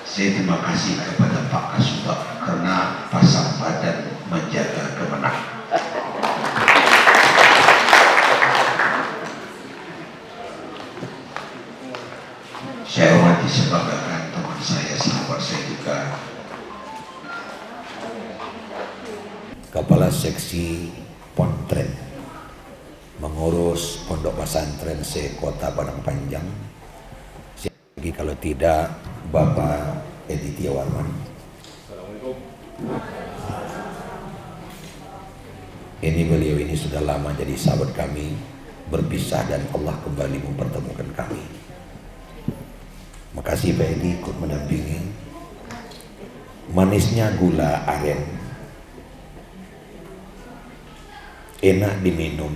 Saya terima kasih kepada Pak Kasuba karena pasang badan menjaga kemenangan. Saya hormati sebanggakan teman saya, sahabat saya juga, Kepala Seksi Pontren mengurus Pondok Pesantren se-Kota Padang Panjang. Lagi kalau tidak Bapak Edi Tiawarman. Beliau ini sudah lama jadi sahabat kami, berpisah dan Allah kembali mempertemukan kami. Makasih Pak Edi ikut mendampingi. Manisnya gula aren, enak diminum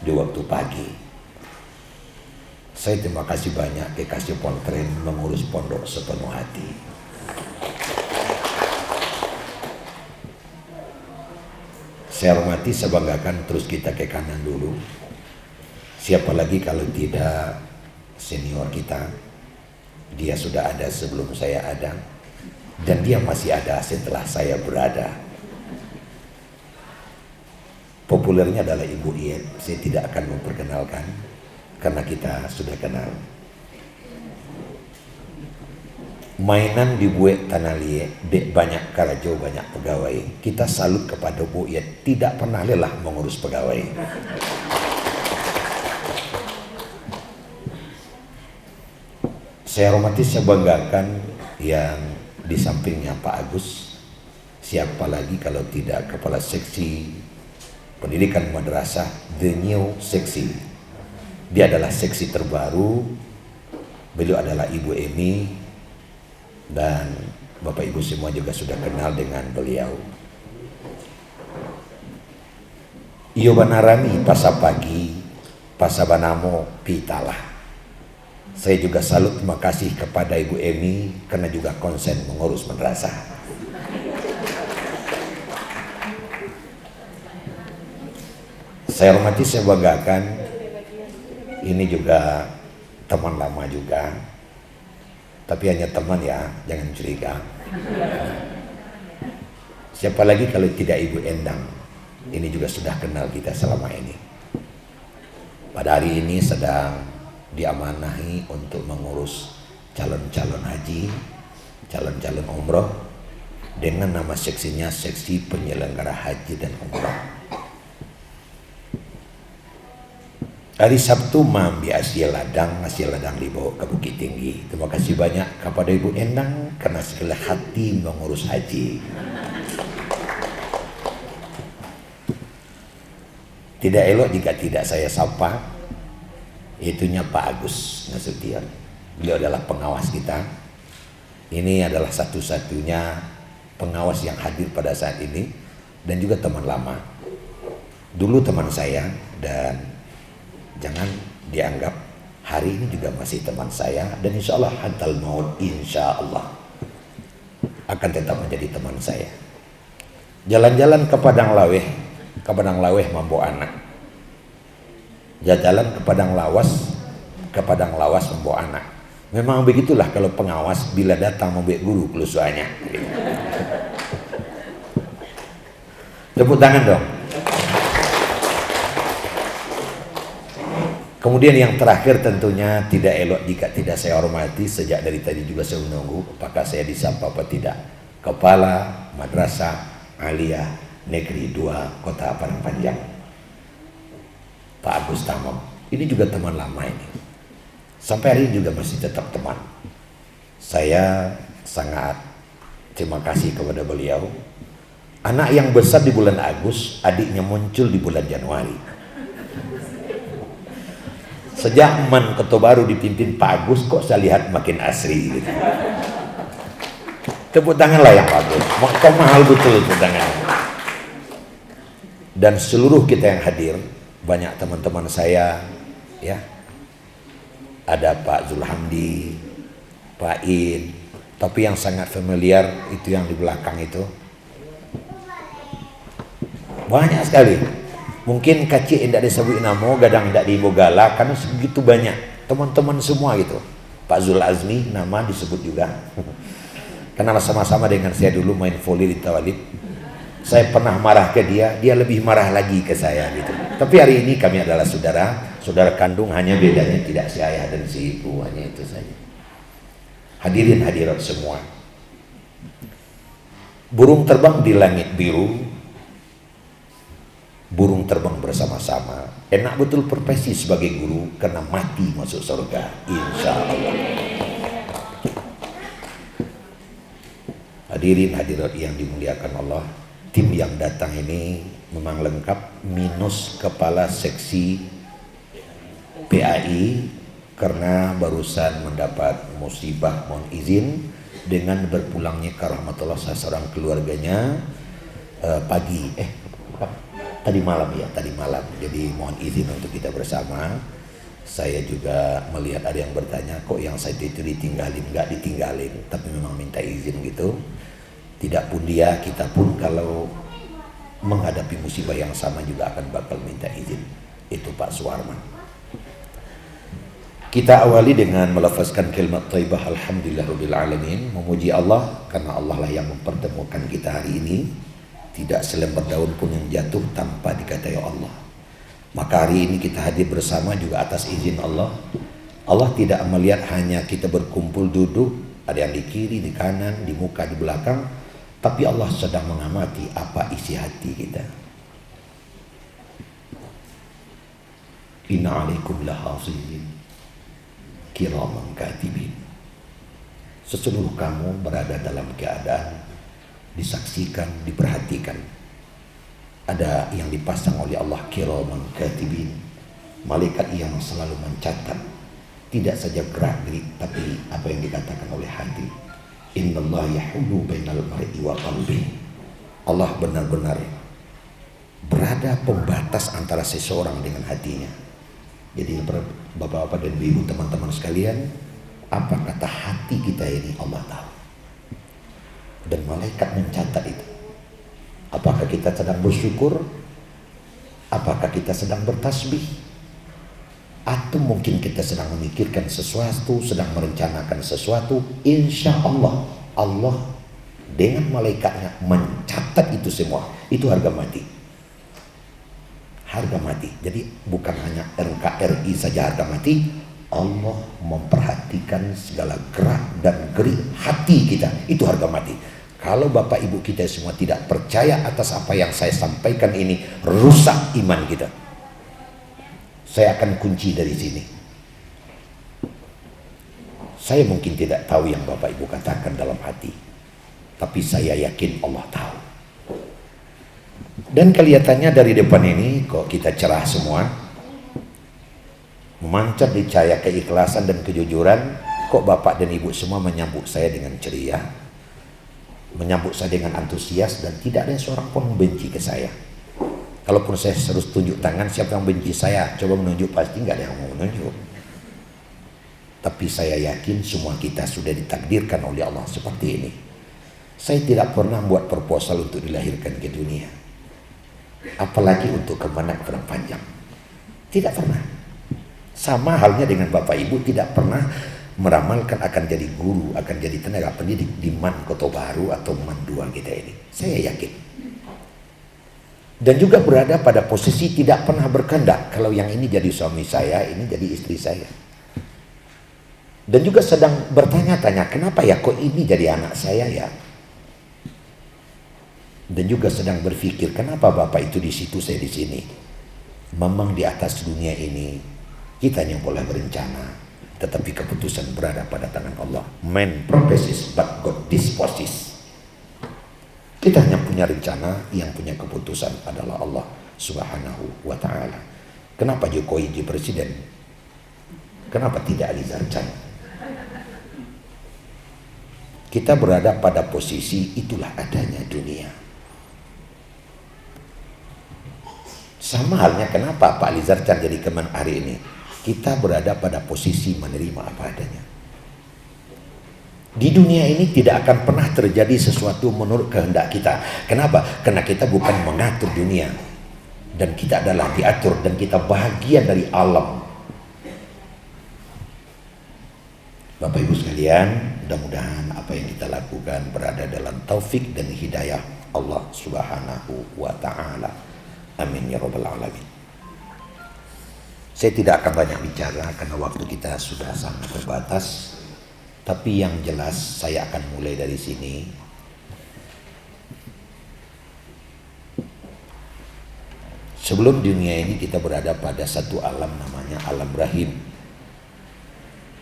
di waktu pagi. Saya terima kasih banyak ke Kasih Pontren mengurus pondok sepenuh hati. Saya hormati, saya banggakan, terus kita ke kanan dulu. Siapa lagi kalau tidak senior kita. Dia sudah ada sebelum saya ada, dan dia masih ada setelah saya berada. Populernya adalah Ibu Iet. Saya tidak akan memperkenalkan karena kita sudah kenal. Mainan dibuat tanah liat, dek banyak karajo banyak pegawai. Kita salut kepada Bu Iet, tidak pernah lelah mengurus pegawai. Saya hormati, saya banggakan yang di sampingnya Pak Agus. Siapa lagi kalau tidak Kepala Seksi Pendidikan Madrasah The New Seksi. Dia adalah seksi terbaru. Beliau adalah Ibu Emi, dan Bapak Ibu semua juga sudah kenal dengan beliau. Iyo Banarami Pasapagi Pasabanamo Pitalah. Saya juga salut, terima kasih kepada Ibu Emi karena juga konsen mengurus madrasah. Saya hormati, saya banggakan. Ini juga teman lama juga, tapi hanya teman ya, jangan curiga. Siapa lagi kalau tidak Ibu Endang. Ini juga sudah kenal kita selama ini. Pada hari ini sedang diamanahi untuk mengurus calon-calon haji, calon-calon umroh, dengan nama seksinya Seksi Penyelenggara Haji dan Umroh. Hari Sabtu mambi hasil ladang dibawa ke Bukit Tinggi. Terima kasih banyak kepada Ibu Endang karena segala hati mengurus haji. Tidak elok jika tidak saya sapa, itunya Pak Agus Nasution. Beliau adalah pengawas kita. Ini adalah satu-satunya pengawas yang hadir pada saat ini, dan juga teman lama. Dulu teman saya, dan jangan dianggap hari ini juga masih teman saya, dan insya Allah hatal maut insya Allah akan tetap menjadi teman saya. Jalan-jalan ke Padang Laweh membawa anak. Jalan ke Padang Lawas membawa anak. Memang begitulah kalau pengawas bila datang membawa guru kelusuannya. Tepuk tangan dong. Kemudian yang terakhir tentunya tidak elok jika tidak saya hormati. Sejak dari tadi juga saya menunggu apakah saya disapa apa tidak. Kepala Madrasah Aliyah Negeri 2 Kota Padang Panjang, Pak Agus Tamam. Ini juga teman lama ini. Sampai hari ini juga masih tetap teman. Saya sangat terima kasih kepada beliau. Anak yang besar di bulan Agustus, adiknya muncul di bulan Januari. Sejak Man Ketua Baru dipimpin Pak Agus, kok saya lihat makin asri gitu. Tepuk tanganlah yang bagus. Kok mahal betul tepuk tangan. Dan seluruh kita yang hadir, banyak teman-teman saya ya, ada Pak Zulhamdi, Pak In, tapi yang sangat familiar itu yang di belakang itu banyak sekali. Mungkin kacik tidak disebut namo, gadang tidak dibogala karena segitu banyak teman-teman semua gitu. Pak Zul Azmi nama disebut juga. Karena sama-sama dengan saya dulu main voli di Tawalib. Saya pernah marah ke dia, dia lebih marah lagi ke saya gitu. Tapi hari ini kami adalah saudara kandung, hanya bedanya tidak si ayah dan si ibu, hanya itu saja. Hadirin hadirat semua, burung terbang di langit biru, burung terbang bersama-sama. Enak betul profesi sebagai guru, karena mati masuk surga, insya Allah. Hadirin hadirat yang dimuliakan Allah, tim yang datang ini memang lengkap minus kepala seksi PAI karena barusan mendapat musibah, mohon izin, dengan berpulangnya ke rahmatullah seorang keluarganya tadi malam. Jadi mohon izin untuk kita bersama. Saya juga melihat ada yang bertanya, kok yang saya itu ditinggalin? Nggak ditinggalin, tapi memang minta izin gitu. Tidak pun dia, kita pun kalau menghadapi musibah yang sama juga akan bakal minta izin. Itu Pak Suwarman. Kita awali dengan melafazkan kalimat thayyibah alhamdulillahirabbil alamin, memuji Allah karena Allah lah yang mempertemukan kita hari ini. Tidak selembar daun pun yang jatuh tanpa dikatai Allah. Maka hari ini kita hadir bersama juga atas izin Allah. Allah tidak melihat hanya kita berkumpul duduk, ada yang di kiri, di kanan, di muka, di belakang, tapi Allah sedang mengamati apa isi hati kita. Inna alaikum lahafizin kiraman katibin. Seseluruh kamu berada dalam keadaan disaksikan, diperhatikan. Ada yang dipasang oleh Allah kiraman katibin, malaikat yang selalu mencatat tidak saja gerak-gerik, tapi apa yang dikatakan oleh hati. Innallaha yahulu bainal mar'i wa qalbi. Allah benar-benar berada pembatas antara seseorang dengan hatinya. Jadi bapak-bapak dan ibu, teman-teman sekalian, apa kata hati kita ini Allah tahu. Dan malaikat mencatat itu. Apakah kita sedang bersyukur? Apakah kita sedang bertasbih? Atau mungkin kita sedang memikirkan sesuatu, sedang merencanakan sesuatu? Insya Allah, Allah dengan malaikatnya mencatat itu semua. Itu harga mati. Harga mati. Jadi bukan hanya NKRI saja harga mati. Allah memperhatikan segala gerak dan gerik hati kita. Itu harga mati. Kalau bapak ibu kita semua tidak percaya atas apa yang saya sampaikan ini, rusak iman kita. Saya akan kunci dari sini. Saya mungkin tidak tahu yang bapak ibu katakan dalam hati, tapi saya yakin Allah tahu. Dan kelihatannya dari depan ini kok kita cerah semua, memancar di cahaya keikhlasan dan kejujuran. Kok bapak dan ibu semua menyambut saya dengan ceria, menyambut saya dengan antusias, dan tidak ada seorang pun membenci ke saya. Kalaupun saya harus tunjuk tangan, siapa yang benci saya, coba menunjuk, pasti nggak ada yang mau menunjuk. Tapi saya yakin semua kita sudah ditakdirkan oleh Allah seperti ini. Saya tidak pernah buat proposal untuk dilahirkan ke dunia, apalagi untuk kemenangan panjang. Tidak pernah. Sama halnya dengan bapak ibu tidak pernah meramalkan akan jadi guru, akan jadi tenaga pendidik di MAN Kota Baru atau MAN 2 kita ini. Saya yakin. Dan juga berada pada posisi tidak pernah berkehendak kalau yang ini jadi suami saya, ini jadi istri saya. Dan juga sedang bertanya-tanya, kenapa ya kok ini jadi anak saya ya? Dan juga sedang berpikir, kenapa bapak itu di situ, saya di sini? Memang di atas dunia ini kita yang boleh berencana, tetapi keputusan berada pada tangan Allah. Man proposes but God disposes. Kita hanya punya rencana, yang punya keputusan adalah Allah Subhanahu wa ta'ala. Kenapa Jokowi jadi presiden? Kenapa tidak Ali Zarcan? Kita berada pada posisi itulah adanya dunia. Sama halnya kenapa Pak Ali Zarcan jadi Kemen hari ini? Kita berada pada posisi menerima apa adanya. Di dunia ini tidak akan pernah terjadi sesuatu menurut kehendak kita. Kenapa? Karena kita bukan mengatur dunia, dan kita adalah diatur, dan kita bahagian dari alam. Bapak Ibu sekalian, mudah-mudahan apa yang kita lakukan berada dalam taufik dan hidayah Allah Subhanahu wa Ta'ala. Amin ya rabbal alamin. Saya tidak akan banyak bicara karena waktu kita sudah sangat terbatas. Tapi yang jelas saya akan mulai dari sini. Sebelum dunia ini kita berada pada satu alam namanya alam rahim.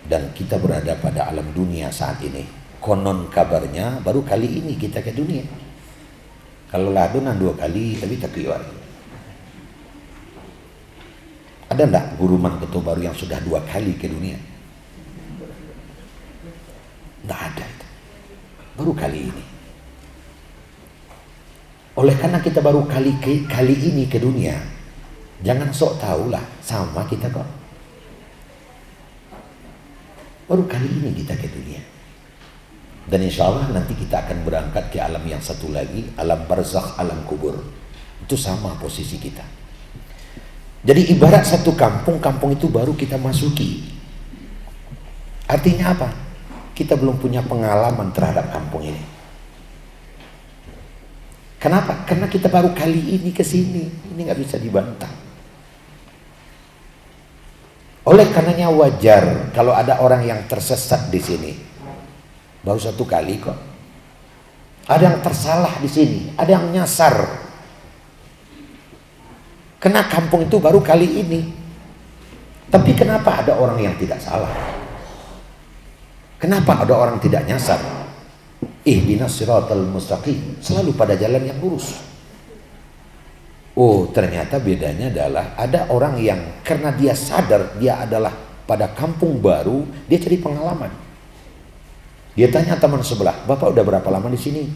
Dan kita berada pada alam dunia saat ini. Konon kabarnya baru kali ini kita ke dunia. Kalau ladunan 2 kali tapi tak keluar. Ada enggak guru manketo baru yang sudah 2 kali ke dunia? Enggak ada itu. Baru kali ini. Oleh karena kita baru kali ini ke dunia, jangan sok tahulah sama kita kok. Baru kali ini kita ke dunia. Dan insya Allah nanti kita akan berangkat ke alam yang satu lagi, alam barzakh, alam kubur. Itu sama posisi kita. Jadi ibarat satu kampung, kampung itu baru kita masuki. Artinya apa? Kita belum punya pengalaman terhadap kampung ini. Kenapa? Karena kita baru kali ini ke sini. Ini nggak bisa dibantah. Oleh karenanya wajar kalau ada orang yang tersesat di sini. Baru 1 kali kok. Ada yang tersalah di sini, ada yang nyasar. Karena kampung itu baru kali ini. Tapi kenapa ada orang yang tidak salah? Kenapa ada orang tidak nyasar? Ihdinas siratal mustaqim, selalu pada jalan yang lurus. Oh, ternyata bedanya adalah ada orang yang karena dia sadar dia adalah pada kampung baru, dia cari pengalaman. Dia tanya teman sebelah, "Bapak udah berapa lama di sini?"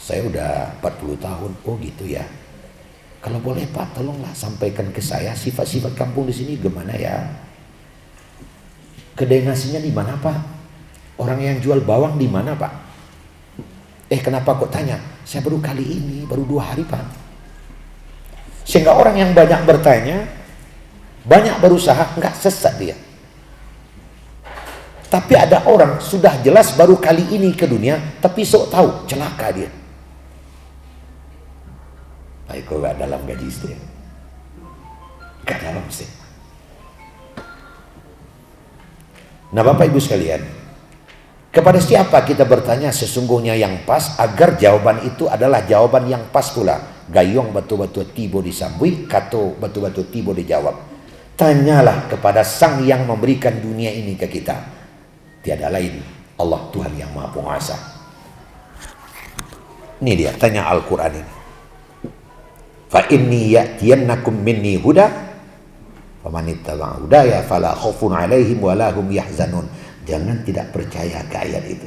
"Saya udah 40 tahun." "Oh, gitu ya. Kalau boleh Pak, tolonglah sampaikan ke saya sifat-sifat kampung di sini gimana ya? Kedai nasinya di mana, Pak? Orang yang jual bawang di mana, Pak?" Kenapa kok tanya? "Saya baru kali ini, baru 2 hari, Pak." Sehingga orang yang banyak bertanya, banyak berusaha, nggak sesat dia. Tapi ada orang sudah jelas baru kali ini ke dunia, tapi sok tahu celaka dia. Baik, kok nggak dalam gaji istri? Nggak dalam sih. Nah, Bapak Ibu sekalian, kepada siapa kita bertanya sesungguhnya yang pas agar jawaban itu adalah jawaban yang pas pula. Gayung batu-batu tibo disambui, kato batu-batu tibo dijawab. Tanyalah kepada Sang yang memberikan dunia ini ke kita. Tiada lain, Allah Tuhan yang Maha Penguasa. Ini dia, tanya Al-Quran ini. Fa inni ya'tiyannakum minni huda faman ittaba'a hudaya fala khaufun 'alaihim wa la hum yahzanun. Jangan tidak percaya ke ayat itu.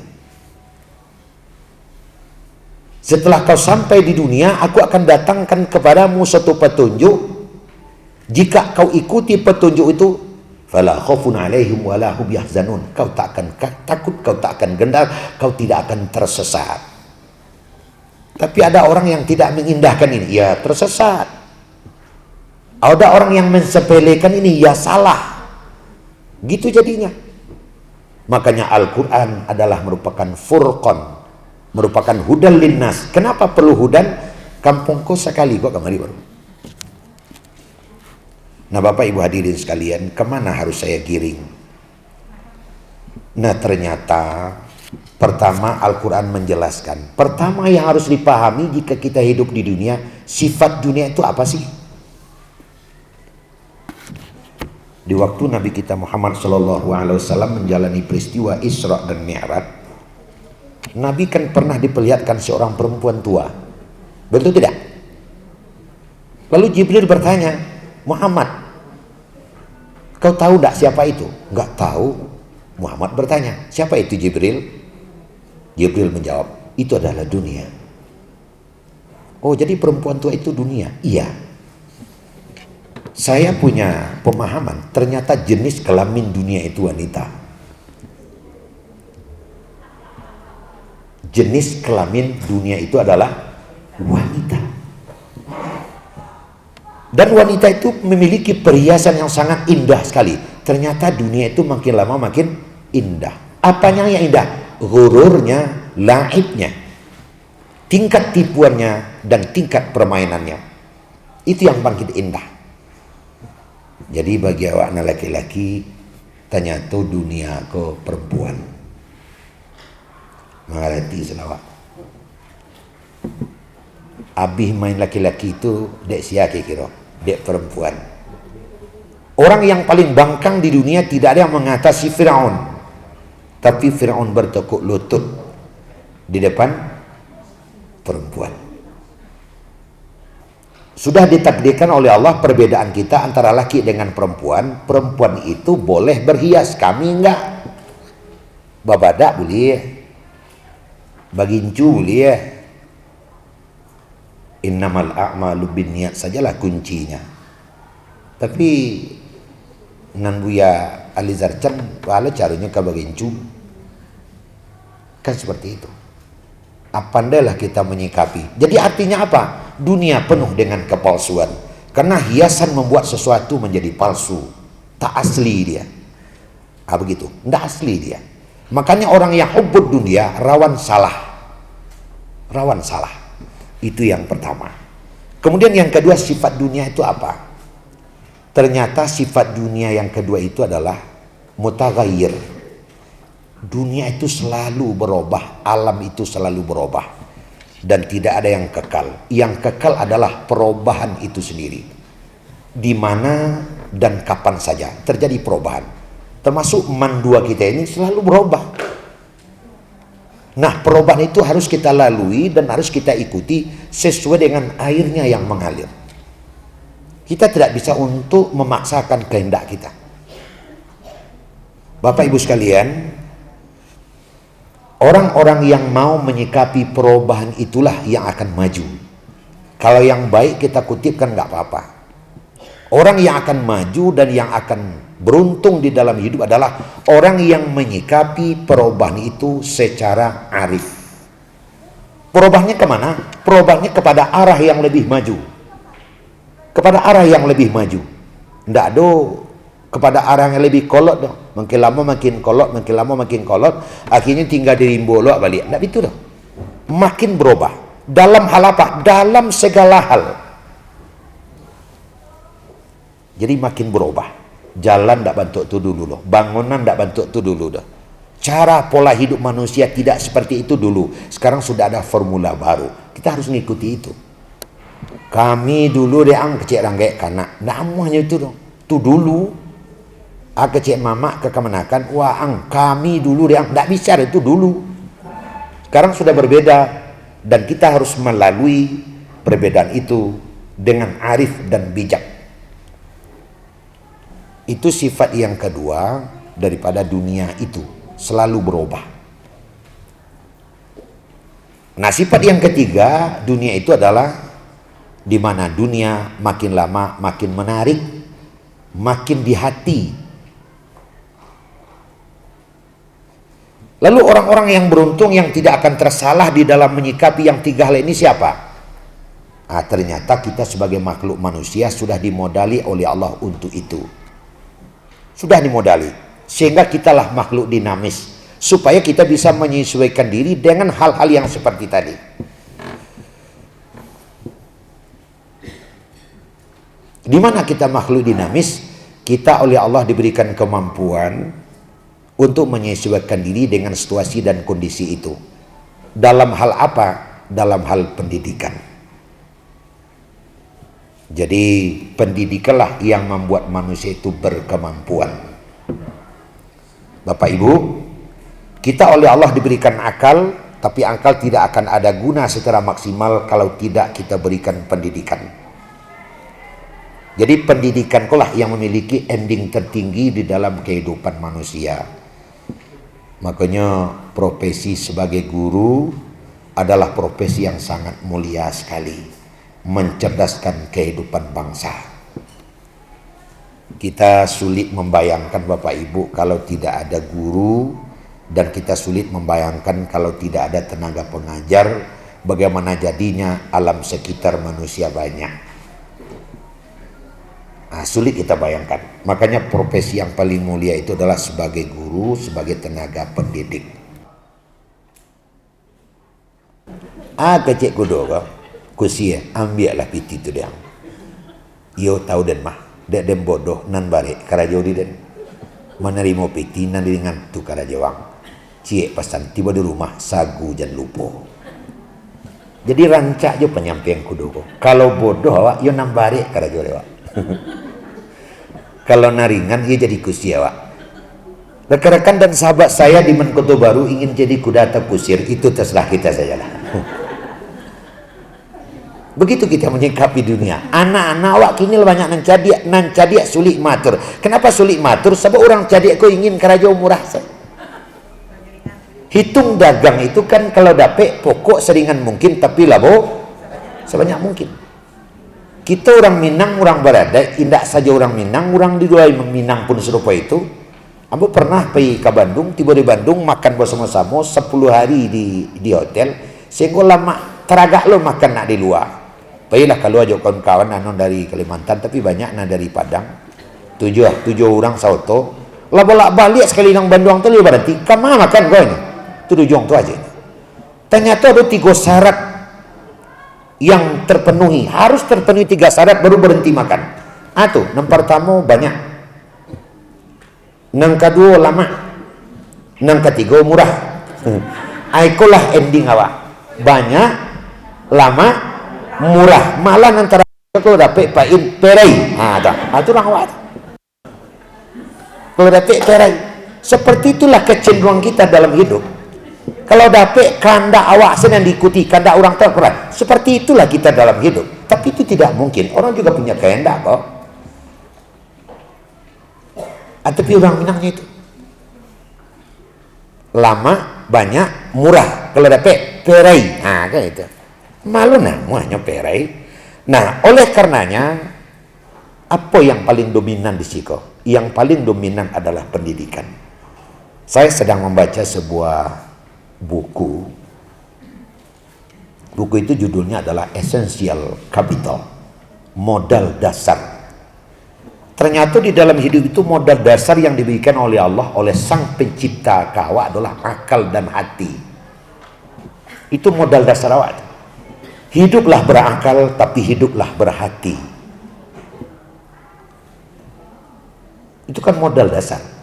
Setelah kau sampai di dunia, aku akan datangkan kepadamu suatu petunjuk. Jika kau ikuti petunjuk itu, fala khaufun 'alaihim wa la hum yahzanun. Kau tak akan takut, kau tak akan gendar, kau tidak akan tersesat. Tapi ada orang yang tidak mengindahkan ini, ya tersesat. Ada orang yang mensepelekan ini, ya salah. Gitu jadinya. Makanya Al-Quran adalah merupakan furqan, merupakan hudan linnas. Kenapa perlu hudan? Kampungku sekali kok kemari baru. Nah, Bapak Ibu hadirin sekalian, kemana harus saya giring? Nah, ternyata pertama Al-Quran menjelaskan. Pertama yang harus dipahami jika kita hidup di dunia, sifat dunia itu apa sih? Di waktu Nabi kita Muhammad SAW menjalani peristiwa Isra dan Mi'raj, Nabi kan pernah diperlihatkan seorang perempuan tua. Betul tidak? Lalu Jibril bertanya, "Muhammad, kau tahu tidak siapa itu?" "Enggak tahu." Muhammad bertanya, "Siapa itu Jibril?" Jibril menjawab, "Itu adalah dunia." "Oh, jadi perempuan tua itu dunia?" "Iya." Saya punya pemahaman, ternyata jenis kelamin dunia itu wanita. Jenis kelamin dunia itu adalah wanita. Dan wanita itu memiliki perhiasan yang sangat indah sekali. Ternyata dunia itu makin lama makin indah. Apanya yang indah? Ghururnya, laibnya, tingkat tipuannya, dan tingkat permainannya. Itu yang paling indah. Jadi bagi awak anak laki-laki, tanya tu dunia ke perempuan. Mengerti selawat. Abih main laki-laki itu dek siapa kira? Dek perempuan. Orang yang paling bangkang di dunia tidak ada yang mengatasi Firaun. Tapi Firaun bertekuk lutut di depan perempuan. Sudah ditakdirkan oleh Allah perbedaan kita antara laki dengan perempuan. Perempuan itu boleh berhias, kami enggak. Babadak boleh, bagincu boleh. Innamal a'malu binniyat sajalah kuncinya. Tapi nan Buya Alizar Chan wala caranya ke bagincu. Kan seperti itu. Pandailah kita menyikapi. Jadi artinya apa? Dunia penuh dengan kepalsuan. Karena hiasan membuat sesuatu menjadi palsu. Tak asli dia. Begitu. Tidak asli dia. Makanya orang yang hubbud dunia rawan salah. Rawan salah. Itu yang pertama. Kemudian yang kedua, sifat dunia itu apa? Ternyata sifat dunia yang kedua itu adalah mutaghayyir. Dunia itu selalu berubah, alam itu selalu berubah, dan tidak ada yang kekal. Yang kekal adalah perubahan itu sendiri. Di mana dan kapan saja terjadi perubahan. Termasuk mandua kita ini selalu berubah. Nah, perubahan itu harus kita lalui dan harus kita ikuti sesuai dengan airnya yang mengalir. Kita tidak bisa untuk memaksakan kehendak kita. Bapak Ibu sekalian, orang-orang yang mau menyikapi perubahan itulah yang akan maju. Kalau yang baik kita kutipkan nggak apa-apa. Orang yang akan maju dan yang akan beruntung di dalam hidup adalah orang yang menyikapi perubahan itu secara arif. Perubahannya kemana? Perubahannya kepada arah yang lebih maju. Kepada arah yang lebih maju. Nggak do kepada arah yang lebih kolot dong. Makin lama makin kolot, makin lama makin kolot. Akhirnya tinggal di rimbolok balik. Nggak itu dong. Makin berubah. Dalam hal apa? Dalam segala hal. Jadi makin berubah. Jalan tidak bantu itu dulu loh. Bangunan tidak bantu itu dulu dah. Cara pola hidup manusia tidak seperti itu dulu. Sekarang sudah ada formula baru. Kita harus mengikuti itu. Kami dulu deang kecil ranggek kanak. Namanya itu dong. Itu dulu. Kecil mamak kekemanakan. Wah kami dulu deang. Tidak bisa itu dulu. Sekarang sudah berbeda. Dan kita harus melalui perbedaan itu dengan arif dan bijak. Itu sifat yang kedua daripada dunia itu, selalu berubah. Nah, sifat yang ketiga, dunia itu adalah di mana dunia makin lama makin menarik, makin di hati. Lalu orang-orang yang beruntung yang tidak akan tersalah di dalam menyikapi yang tiga hal ini siapa? Ternyata kita sebagai makhluk manusia sudah dimodali oleh Allah untuk itu. Sudah dimodali, sehingga kitalah makhluk dinamis, supaya kita bisa menyesuaikan diri dengan hal-hal yang seperti tadi. Di mana kita makhluk dinamis? Kita oleh Allah diberikan kemampuan untuk menyesuaikan diri dengan situasi dan kondisi itu. Dalam hal apa? Dalam hal pendidikan. Jadi pendidikanlah yang membuat manusia itu berkemampuan. Bapak Ibu, kita oleh Allah diberikan akal, tapi akal tidak akan ada guna secara maksimal kalau tidak kita berikan pendidikan. Jadi pendidikan itulah yang memiliki ending tertinggi di dalam kehidupan manusia. Makanya profesi sebagai guru adalah profesi yang sangat mulia sekali. Mencerdaskan kehidupan bangsa. Kita sulit membayangkan Bapak Ibu kalau tidak ada guru, dan kita sulit membayangkan kalau tidak ada tenaga pengajar, bagaimana jadinya alam sekitar manusia banyak. Sulit kita bayangkan. Makanya profesi yang paling mulia itu adalah sebagai guru, sebagai tenaga pendidik. Kecik kudo kau, kusia ambil lah piti tu dia. Yo tahu dan mah, dek dem bodoh nan balik karajo di den. Menerima piti nan dengan tu karajawang. Cie pesan tiba di rumah sagu jan lupo. Jadi rancak jo penyampaian kudo kau. Kalau bodoh awak yo nan balik karajo lewat. Kalau naringan ia jadi kusir awak. Rekan-rekan dan sahabat saya di Menkoto Baru ingin jadi kuda atau kusir, itu terserah kita saja lah. Begitu kita menyikapi dunia. Anak-anak awak kini banyak nan cadiak sulit matur. Kenapa sulit matur? Sebab orang cadiak ko ingin kerajo murah. Hitung dagang itu kan kalau dapet pokok seringan mungkin tapi labo sebanyak mungkin. Kita orang Minang, orang Barada, indak saja orang Minang, orang di luar Minang pun serupa itu. Ambo pernah pergi ke Bandung, tiba di Bandung makan bersama-sama 10 hari di hotel, sehingga lama teragak lo makan nak di luar. Pergilah kalau aja kawan-kawan anon dari Kalimantan, tapi banyak nah dari Padang. Tujuh orang sauto. Lah bolak-balik sekali nang Bandung tu dia berhenti. Kama makan kau ini. Tujuh tu aja. Ternyata ada 3 syarat yang terpenuhi, harus terpenuhi 3 syarat baru berhenti makan. Yang pertama banyak, yang kedua lama, yang ketiga murah. Ikulah ending awak, banyak, lama, murah. Malah antara kalau dapat pain perai, itu orang awak. Kalau dapat perai, seperti itulah kecenderungan kita dalam hidup. Kalau dapat kandak awak senang diikuti, kandak orang terkuat. Seperti itulah kita dalam hidup. Tapi itu tidak mungkin. Orang juga punya kehendak kok. Tapi orang Minangnya itu lama, banyak, murah. Kalau dapat perai, kayak itu. Malu namanya perai. Nah, oleh karenanya apa yang paling dominan di siko? Yang paling dominan adalah pendidikan. Saya sedang membaca sebuah buku itu judulnya adalah Essential Capital, modal dasar. Ternyata di dalam hidup itu modal dasar yang diberikan oleh Allah, oleh sang pencipta kawa adalah akal dan hati. Itu modal dasar awak. Hiduplah berakal tapi hiduplah berhati. Itu kan modal dasar.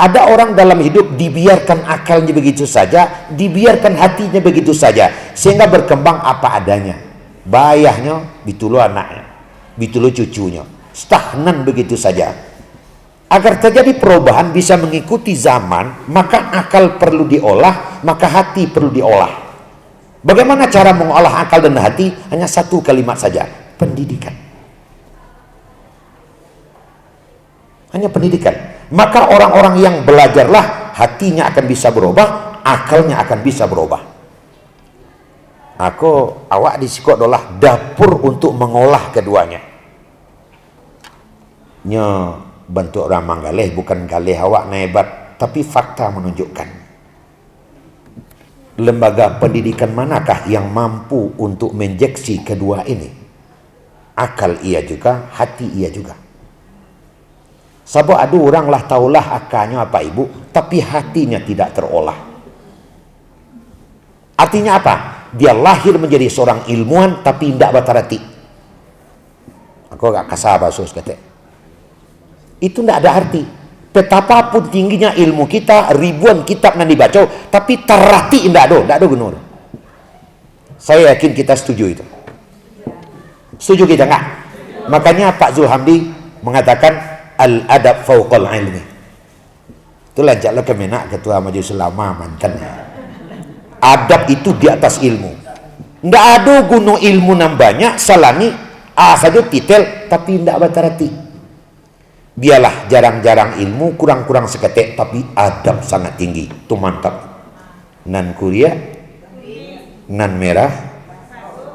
Ada orang dalam hidup dibiarkan akalnya begitu saja, dibiarkan hatinya begitu saja, sehingga berkembang apa adanya. Bayahnya, bitulu anaknya, bitulu cucunya, stagnan begitu saja. Agar terjadi perubahan bisa mengikuti zaman, maka akal perlu diolah, maka hati perlu diolah. Bagaimana cara mengolah akal dan hati? Hanya satu kalimat saja, pendidikan. Hanya pendidikan. Maka orang-orang yang belajarlah, hatinya akan bisa berubah, akalnya akan bisa berubah. Awak di siko adalah dapur untuk mengolah keduanya. Bentuk orang manggaleh, bukan galeh awak nebat, tapi fakta menunjukkan. Lembaga pendidikan manakah yang mampu untuk menjeksi kedua ini? Akal ia juga, hati ia juga. Sebab ada orang lah taulah akalnya apa ibu, tapi hatinya tidak terolah. Artinya apa? Dia lahir menjadi seorang ilmuwan tapi tidak batarati. Aku gak kasar bahasa kata. Itu tidak ada arti. Betapapun tingginya ilmu kita, ribuan kitab yang dibaca, tapi terarti tidak ada gunur. Saya yakin kita setuju itu. Setuju kita enggak? Makanya Pak Zulhamdi mengatakan al-adab fauqal ilmi. Itulah jaklah kemenak ketua Majelis Ulama mantan. Adab itu di atas ilmu. Tidak ada guna ilmu yang banyak, salani, saja titel, tapi tidak batarati. Biarlah jarang-jarang ilmu, kurang-kurang seketek, tapi adab sangat tinggi. Itu mantap. Nan kuria, nan merah,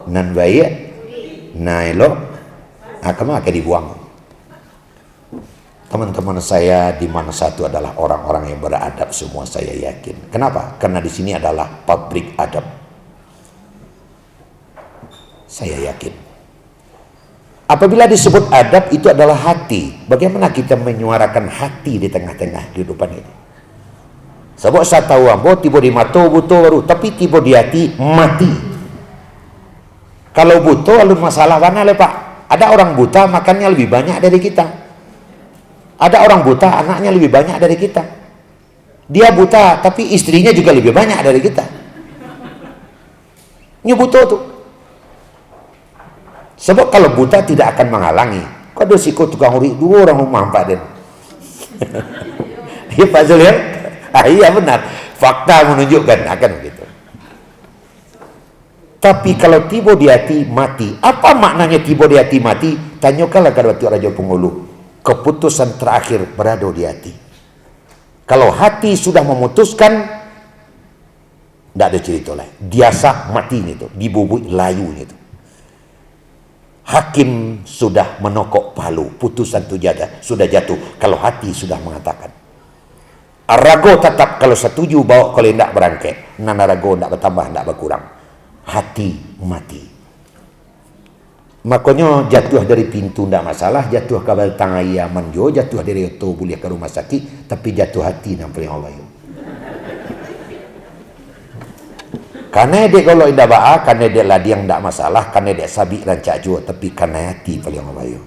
nan baik, nan elok, kemana dibuang. Teman-teman saya di mana satu adalah orang-orang yang beradab semua, saya yakin. Kenapa? Karena di sini adalah pabrik adab. Saya yakin. Apabila disebut adab, itu adalah hati. Bagaimana kita menyuarakan hati di tengah-tengah kehidupan ini? Sebab saya tahu ambo tiba di mata buto baru, tapi tiba di hati mati. Kalau buto lalu masalah mana le Pak? Ada orang buta makannya lebih banyak dari kita. Ada orang buta anaknya lebih banyak dari kita. Dia buta tapi istrinya juga lebih banyak dari kita. Ini buta tuh. Sebab kalau buta tidak akan menghalangi. Kau ada siko tukang uri dua orang rumah Pak Den. Iya Pak Zul ya? Iya benar. Fakta menunjukkan akan begitu. Tapi kalau tiba di hati mati. Apa maknanya tiba di hati mati? Tanyakanlah kepada Raja Pengulu. Keputusan terakhir berada di hati. Kalau hati sudah memutuskan, tidak ada cerita lah. Biasa mati itu, dibubui layu itu. Hakim sudah menokok palu, putusan itu sudah jatuh. Kalau hati sudah mengatakan. Rago tetap kalau setuju bawa kalau tidak berangkat. Nana rago tidak bertambah, tidak berkurang. Hati mati. Makanya jatuh dari pintu tidak masalah, jatuh ke batang ayam manjo, jatuh dari oto boleh ke rumah sakit, tapi jatuh hati nampak Allah. Karena dia kalau indah ba'a, karena dia ladi yang tidak masalah, karena dia sabik rancak jua, tapi karena hati paling Allah.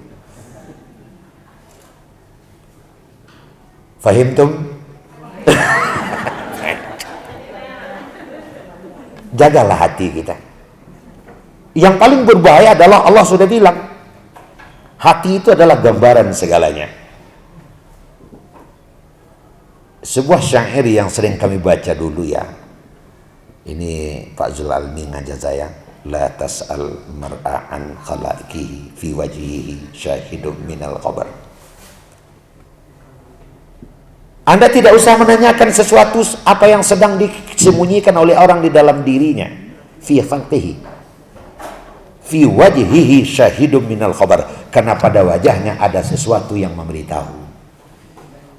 Fahim tum? Jagalah hati kita. Yang paling berbahaya adalah Allah sudah bilang, hati itu adalah gambaran segalanya. Sebuah syair yang sering kami baca dulu ya. Ini Pak Zul Almi ngajak saya, la tas'al mar'an khalaiqihi fi wajhihi syahidun minal khabar. Anda tidak usah menanyakan sesuatu apa yang sedang disembunyikan oleh orang di dalam dirinya. Fi khalqihi fi wajhihi syahidun minal khabar. Karena pada wajahnya ada sesuatu yang memberitahu.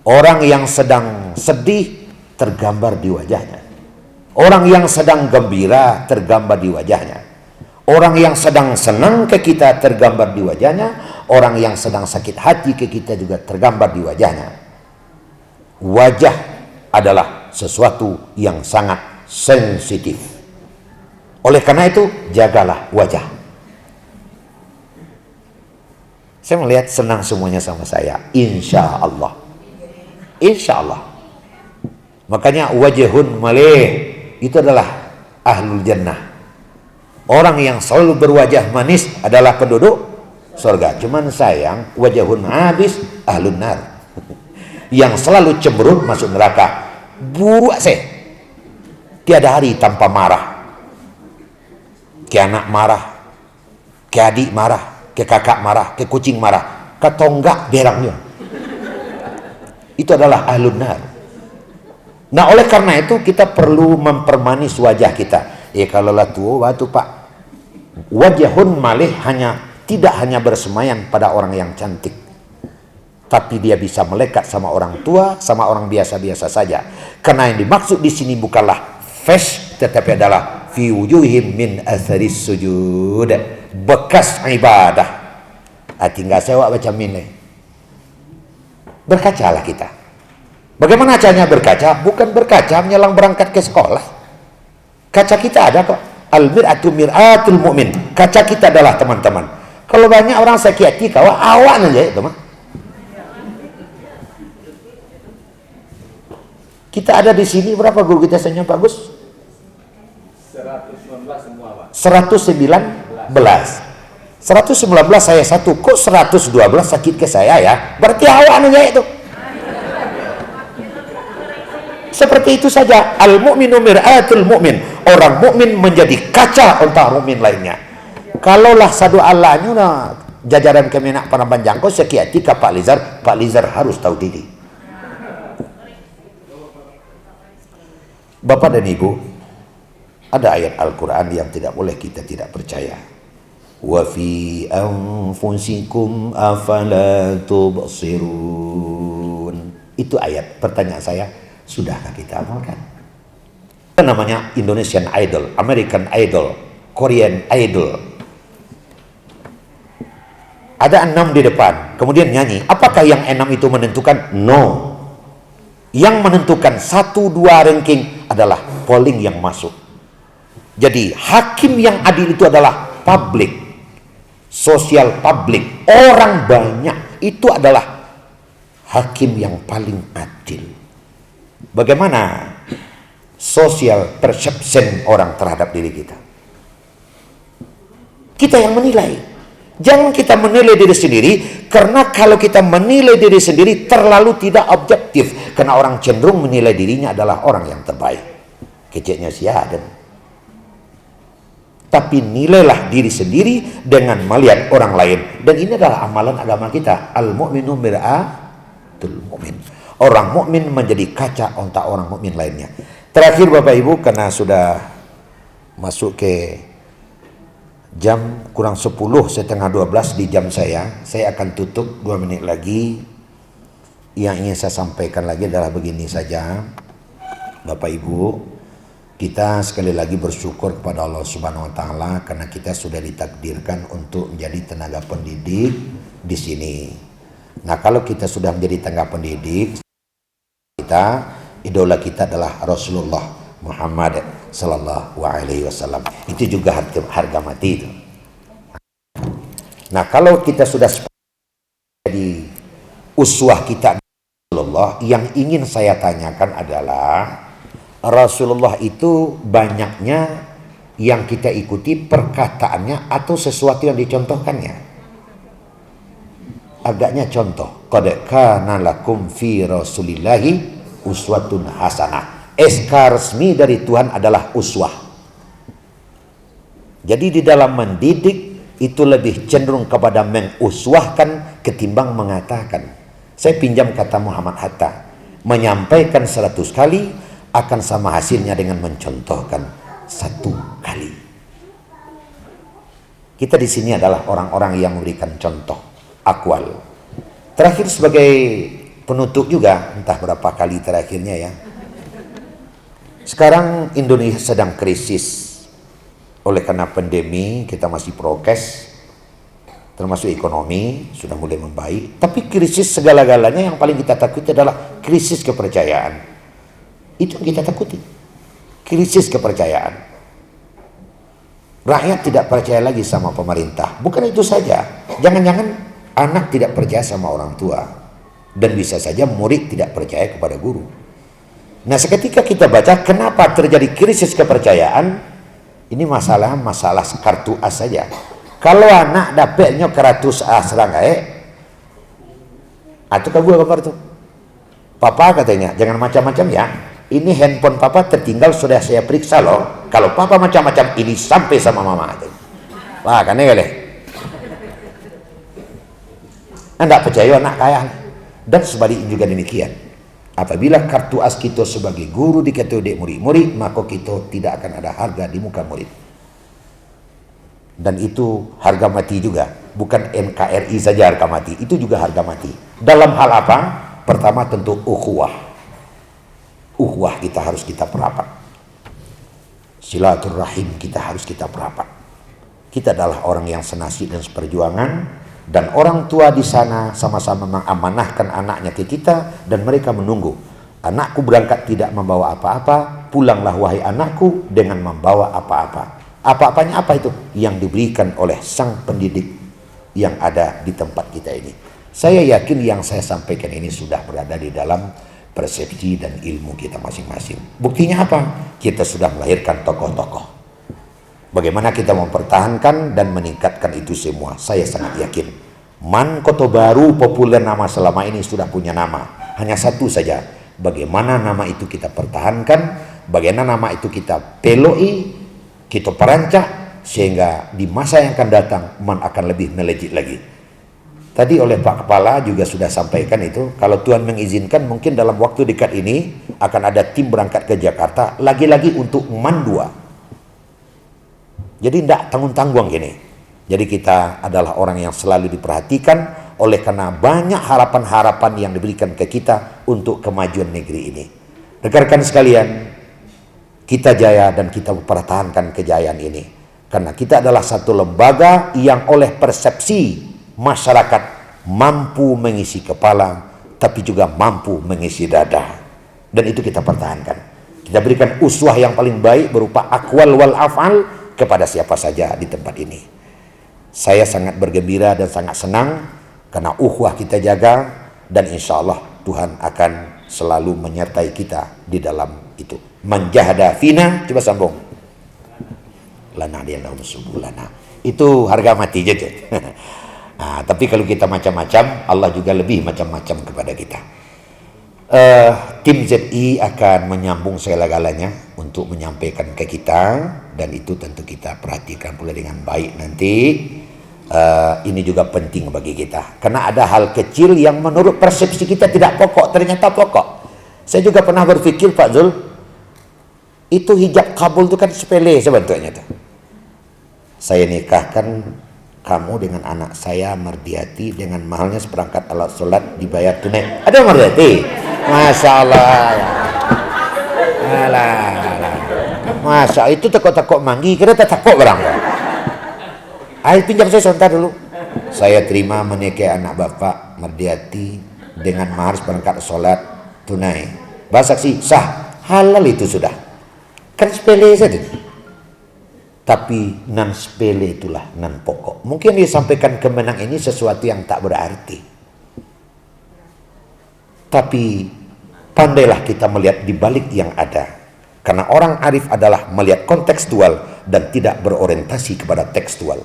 Orang yang sedang sedih tergambar di wajahnya. Orang yang sedang gembira tergambar di wajahnya. Orang yang sedang senang ke kita tergambar di wajahnya. Orang yang sedang sakit hati ke kita juga tergambar di wajahnya. Wajah adalah sesuatu yang sangat sensitif. Oleh karena itu, jagalah wajah. Saya melihat senang semuanya sama saya. Insya Allah. Insya Allah. Makanya wajahun malih. Itu adalah ahlul jannah. Orang yang selalu berwajah manis adalah penduduk surga. Cuman sayang, wajahun habis ahlun nar. Yang selalu cemberut masuk neraka. Buruk sih. Tiada hari tanpa marah. Ke anak marah, ke adik marah, ke kakak marah, ke kucing marah, ke tonggak berangnya. Itu adalah ahlun nar. Nah oleh karena itu kita perlu mempermanis wajah kita. Kalau lah tua waktu Pak, wajahun malih tidak hanya bersemayam pada orang yang cantik, tapi dia bisa melekat sama orang tua, sama orang biasa-biasa saja. Karena yang dimaksud di sini bukanlah face, tetapi adalah fi wujuhim min atharis sujud, bekas ibadah. Tinggal sewa baca ini. Berkacalah kita. Bagaimana caranya berkaca? Bukan berkaca menyelang berangkat ke sekolah. Kaca kita ada kok. Al-mir'atu mir'atul mu'min. Kaca kita adalah teman-teman. Kalau banyak orang sakit hati, kau awak aja itu mah. Kita ada di sini berapa guru kita senyum Pak Gus? 119 semua Pak. 119. 119 saya satu. Kok 112 sakit ke saya ya? Berarti awak aja itu. Seperti itu saja. Al-mu'minu mir'atul mu'min. Orang mukmin menjadi kaca untuk mukmin lainnya. Kalaulah sadu Allahnya nah, jajaran kemenak Panamban Jangkau sekiati ke Pak Lizar harus tahu diri. Bapak dan Ibu, ada ayat Al-Quran yang tidak boleh kita tidak percaya. Wa fi anfusikum afala tubsirun. Itu ayat. Pertanyaan saya, sudahkah kita amalkan? Namanya Indonesian Idol, American Idol, Korean Idol. Ada 6 di depan, kemudian nyanyi. Apakah yang 6 itu menentukan? No. Yang menentukan 1, 2 ranking adalah polling yang masuk. Jadi hakim yang adil itu adalah publik, sosial publik, orang banyak. Itu adalah hakim yang paling adil. Bagaimana social perception orang terhadap diri kita? Kita yang menilai. Jangan kita menilai diri sendiri, karena kalau kita menilai diri sendiri terlalu tidak objektif, karena orang cenderung menilai dirinya adalah orang yang terbaik. Keceknya si Adam. Tapi nilailah diri sendiri dengan melihat orang lain, dan ini adalah amalan agama kita. Al-mu'minu mir'atul mu'min. Orang mukmin menjadi kaca untuk orang mukmin lainnya. Terakhir Bapak Ibu, karena sudah masuk ke jam kurang 10, setengah 12 di jam saya akan tutup 2 menit lagi. Yang ingin saya sampaikan lagi adalah begini saja, Bapak Ibu, kita sekali lagi bersyukur kepada Allah Subhanahu wa taala karena kita sudah ditakdirkan untuk menjadi tenaga pendidik di sini. Nah, kalau kita sudah menjadi tenaga pendidik, idola kita adalah Rasulullah Muhammad sallallahu alaihi wasallam. Itu juga harga mati itu. Nah, kalau kita sudah jadi uswah kita Rasulullah, yang ingin saya tanyakan adalah Rasulullah itu banyaknya yang kita ikuti perkataannya atau sesuatu yang dicontohkannya. Agaknya contoh, qad kana lakum fi rasulillahi uswatun hasanah. SK resmi dari Tuhan adalah uswah. Jadi di dalam mendidik itu lebih cenderung kepada menguswahkan ketimbang mengatakan. Saya pinjam kata Muhammad Hatta, menyampaikan 100 kali akan sama hasilnya dengan mencontohkan 1 kali. Kita di sini adalah orang-orang yang memberikan contoh, akwal. Terakhir sebagai penutup juga, entah berapa kali terakhirnya ya. Sekarang Indonesia sedang krisis. Oleh karena pandemi, kita masih prokes, termasuk ekonomi sudah mulai membaik. Tapi krisis segala-galanya yang paling kita takuti adalah krisis kepercayaan. Itu yang kita takuti, krisis kepercayaan. Rakyat tidak percaya lagi sama pemerintah. Bukan itu saja, jangan-jangan anak tidak percaya sama orang tua, dan bisa saja murid tidak percaya kepada guru. Nah, seketika kita baca kenapa terjadi krisis kepercayaan, ini masalah kartu as saja. Kalau anak dapatnya keratus as serangkai, atau kabur kabar tuh, papa katanya jangan macam-macam ya. Ini handphone papa tertinggal, sudah saya periksa loh. Kalau papa macam-macam ini sampai sama mama. Wah, kan ya leh. Anda percaya anak kaya. Dan sebaliknya juga demikian. Apabila kartu as kita sebagai guru dikatakan dek murid-murid, maka kita tidak akan ada harga di muka murid. Dan itu harga mati juga. Bukan NKRI saja harga mati, itu juga harga mati. Dalam hal apa? Pertama tentu ukhuwah. Ukhuwah kita harus kita perapat. Silaturahim kita harus kita perapat. Kita adalah orang yang senasib dan seperjuangan, dan orang tua di sana sama-sama mengamanahkan anaknya ke kita, dan mereka menunggu. Anakku berangkat tidak membawa apa-apa, pulanglah wahai anakku dengan membawa apa-apa. Apa-apanya apa itu? Yang diberikan oleh sang pendidik yang ada di tempat kita ini. Saya yakin yang saya sampaikan ini sudah berada di dalam persepsi dan ilmu kita masing-masing. Buktinya apa? Kita sudah melahirkan tokoh-tokoh. Bagaimana kita mempertahankan dan meningkatkan itu semua? Saya sangat yakin. Man Koto Baru populer nama selama ini sudah punya nama. Hanya satu saja. Bagaimana nama itu kita pertahankan, bagaimana nama itu kita peloi, kita perancang, sehingga di masa yang akan datang Man akan lebih melejit lagi. Tadi oleh Pak Kepala juga sudah sampaikan itu, kalau Tuhan mengizinkan mungkin dalam waktu dekat ini akan ada tim berangkat ke Jakarta lagi-lagi untuk Man 2. Jadi tidak tanggung-tanggung gini. Jadi kita adalah orang yang selalu diperhatikan oleh karena banyak harapan-harapan yang diberikan ke kita untuk kemajuan negeri ini. Rekan-rekan sekalian, kita jaya dan kita mempertahankan kejayaan ini. Karena kita adalah satu lembaga yang oleh persepsi masyarakat mampu mengisi kepala, tapi juga mampu mengisi dada. Dan itu kita pertahankan. Kita berikan uswah yang paling baik berupa akwal wal af'al kepada siapa saja di tempat ini. Saya sangat bergembira dan sangat senang karena ukhuwah kita jaga, dan insya Allah Tuhan akan selalu menyertai kita di dalam itu. Man jahada fina, coba sambung. Lana dialahum subulana. Itu harga mati je. Nah, tapi kalau kita macam-macam, Allah juga lebih macam-macam kepada kita. Tim ZI akan menyambung segala-galanya untuk menyampaikan ke kita, dan itu tentu kita perhatikan pula dengan baik nanti. Ini juga penting bagi kita karena ada hal kecil yang menurut persepsi kita tidak pokok, ternyata pokok. Saya juga pernah berpikir, Pak Zul, itu hijab kabul itu kan sepele sebetulnya tuh. Saya nikahkan kamu dengan anak saya Mardiati dengan mahalnya seperangkat alat sholat dibayar tunai. Ada Mardiati? Masya Allah. Alah. Masa itu takut-takut manggi, kira takut barang. Ayo pinjam saya sebentar dulu. Saya terima menikahi anak bapak Mardiati dengan mahar seperangkat sholat tunai. Saksi sah, halal itu sudah. Kan sepele saja. Tapi nan sepele itulah nan pokok. Mungkin disampaikan kemenang ini sesuatu yang tak berarti. Tapi pandailah kita melihat di balik yang ada. Karena orang arif adalah melihat kontekstual dan tidak berorientasi kepada tekstual.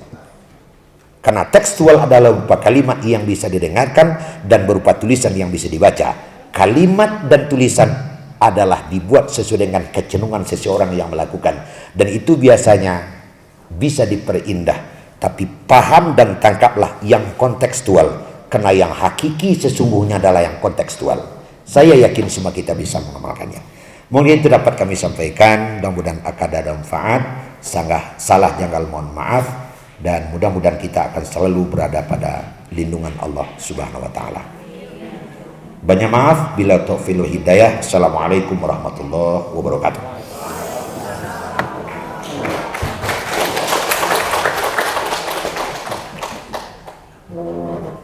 Karena tekstual adalah berupa kalimat yang bisa didengarkan dan berupa tulisan yang bisa dibaca. Kalimat dan tulisan adalah dibuat sesuai dengan kecenderungan seseorang yang melakukan. Dan itu biasanya bisa diperindah. Tapi paham dan tangkaplah yang kontekstual. Karena yang hakiki sesungguhnya adalah yang kontekstual. Saya yakin semua kita bisa mengamalkannya. Mungkin itu dapat kami sampaikan. Mudah-mudahan akan ada manfaat. Salah janggal mohon maaf. Dan mudah-mudahan kita akan selalu berada pada lindungan Allah Subhanahu wa Ta'ala. Banyak maaf bila taufiq wal hidayah. Assalamualaikum warahmatullahi wabarakatuh.